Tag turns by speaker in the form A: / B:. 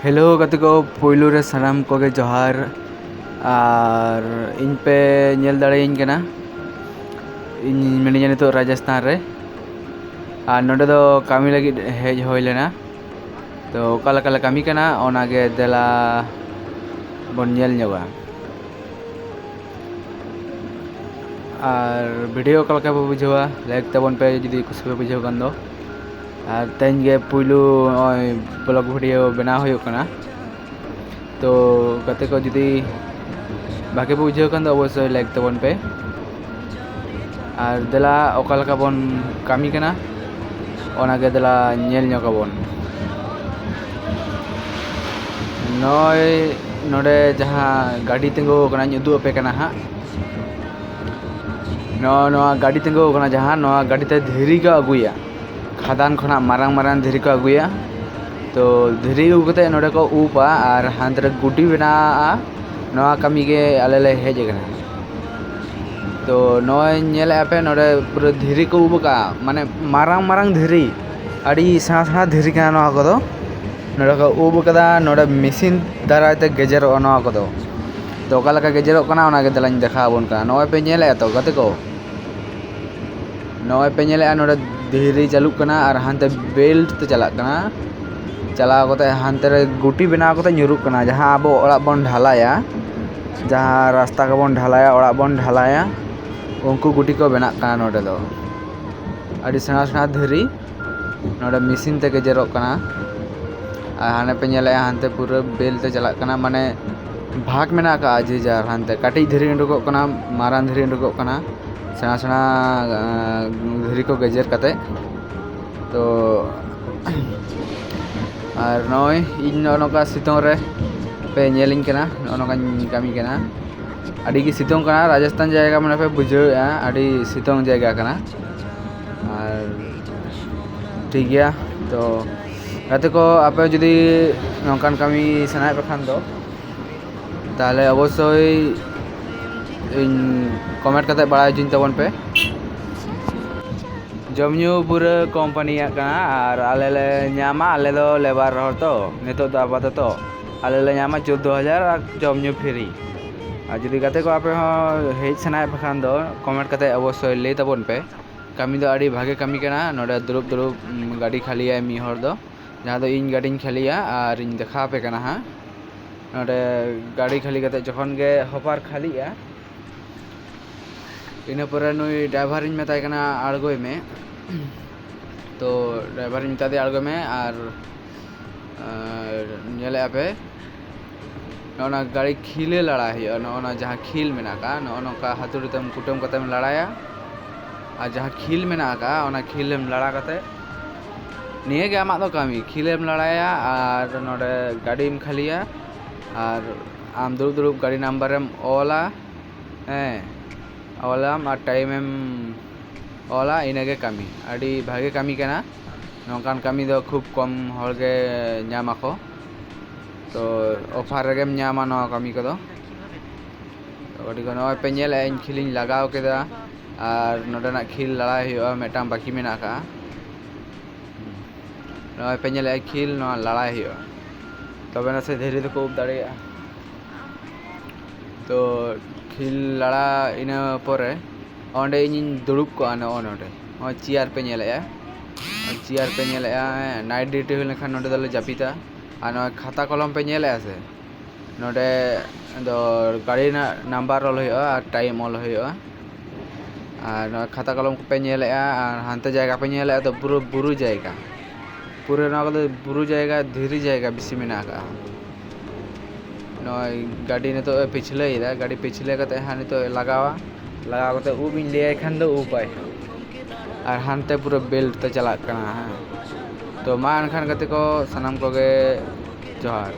A: Hello गति को पोइलो रे सनाम कोगे जोहार और इन पे नेल दाड़ेयाᱹᱧ कना इन मिनिया नितो राजस्थान रे और नोडे दो कामी लगिद हेज होय लेना तो ओका लका कामी कना ओनागे देला बन नेल ᱧᱚᱜᱟ और वीडियो ओका लका बो बुझावा लाइक तबन पे जदी कुछ पे बुझाव कान दो और तेन गे पुइलू ब्लॉग वीडियो बना हुई कना तो गते को जदी भागे बुझाव कान दो अवश्य लाइक तबन पे और देला ओका लका बन कामी कना ओनागे देला नेल ᱧᱚᱜᱟ बन नय नोडे जहाँ गाड़ी तिंगो कना उदू पे कना हा नोआ गाड़ी तिंगो कना जहाँ नोआ गाड़ी ते धीरी को अगुया खादान खना मारांग मारांग धीरी को अगुया तो धीरी अगु कते नोडे को ऊपा और हांतरे गुटी बना नोआ कामी के आले ले हेज कना तो नय नेले आपे नोडे पूरा धीरी को उबका माने मारांग मारांग धीरी अड़ी सेणा सेणा धीरी कना नोआ को नोडे को उब कदा नोडे मेसिन दाराय ते गेजेरो नोआ को तो ओका लका गेजेरो कना ओना गे दलाñ देखा बोन कना नय पे नेले तो गते को नय पे नेले नोडे धीरी चालू कना और हांते बेल्ट ते चला कना चला कोते हांते रे गुटी बना कोते nyuruk कना जहां आबो ओड़ा बन ढालाया जहां रास्ता को बन ढालाया ओड़ा बन ढालाया उनको गुटी को बना कना नोडे दो अड़ी सेणा सेणा धीरी नोडे मेसिन ते गेजेरो कना हाने पे नेले हांते पूरा बेल ते चला कना माने भाग मेना का जे जार हांते काटी धीरी उडुको कना मारान धीरी उडुको कना सेणा सेणा धीरी को गेजेर कते तो और नय इन नोका सितों रे पे नेलिंग कना नोका कामी कना अड़ी की सितों कना राजस्थान जायगा माने पे बुझाया अड़ी सितों जायगा कना और ठीक गया तो गते को आपे जदी नोकान कामी सनाय बखान दो ताले अवश्य इन कमेंट कते बाड़ाय जिन तबन पे जमन्यू पूरा कंपनी कना और आले ले ᱧᱟᱢᱟ आले दो लेबर हर तो नितो दो आपाततो आले ले ᱧᱟᱢᱟ 14000 और जमन्यू फ्री और जदी गते को आपे हो हेज सनाय बखान दो कमेंट कते अवश्य ले तबन पे कामी दो अड़ी भागे कामी कना नोडे दुरुब दुरुब गाड़ी खालिया मी हर दो जहां दो इन गाड़ी खालिया और इन देखा पे कना हा नोडे गाड़ी खाली कते जखन गे हपार खालिया इना पर नुई ड्राइवर इन मेताय कना आड़गोय में तो ड्राइवर इन मेता दे आड़गोय में और नेले आपे नोना गाड़ी खिले लड़ा है नोना जहां खिल मेना का नोना का हाथुड़ी तम कुटम कतम लड़ाया और जहां खिल मेना का ओना खिलेम लड़ा कते निये गे आमा दो कामी खिलेम लड़ाया और नोडे गाड़ीम खालिया और आम दुरुब दुरुब गाड़ी नंबरम ओला ओलाम और टाइमम ओला इनगे कामी अड़ी भागे कामी कना नोकान कामी दो खूब कम हरगे ᱧᱟᱢᱟᱠᱚ तो ऑफर रेगेम ᱧᱟᱢᱟ नो कामी को दो तो अड़ी को नय पे नेले इन खिलिन लगाव केदा और नोडना खिल लड़ाई हुआ मेटाम बाकी मेना का नय पे नेले खिल नो लड़ाई हुआ तबे ना से धीरे को उब दाड़िया तो खिल लड़ा इना परे ओंडे इन दुड़ुब को आना ओनोडे ओ चेयर पे नेले नाइट ड्यूटी हुई लेखा नोडे दले जापिता और खाता कलम पे नेले से नोडे दो गाड़ी ना नंबर ऑल हुआ और टाइम ऑल हुआ और खाता कलम पे नेले और हांते जायगा पे नेले तो पूरा बुरु जायगा पूरे ना को बुरु जायगा धीरी जायगा बिसी मेना का नय गाड़ी ने तो पिछले इदा गाड़ी पिछले कते हानि तो लगावा कते उब इन ले खान दो उपाय और हानते पूरा बेल्ट ते चला कना तो मा अनखान कते को सनाम को गे जोहार।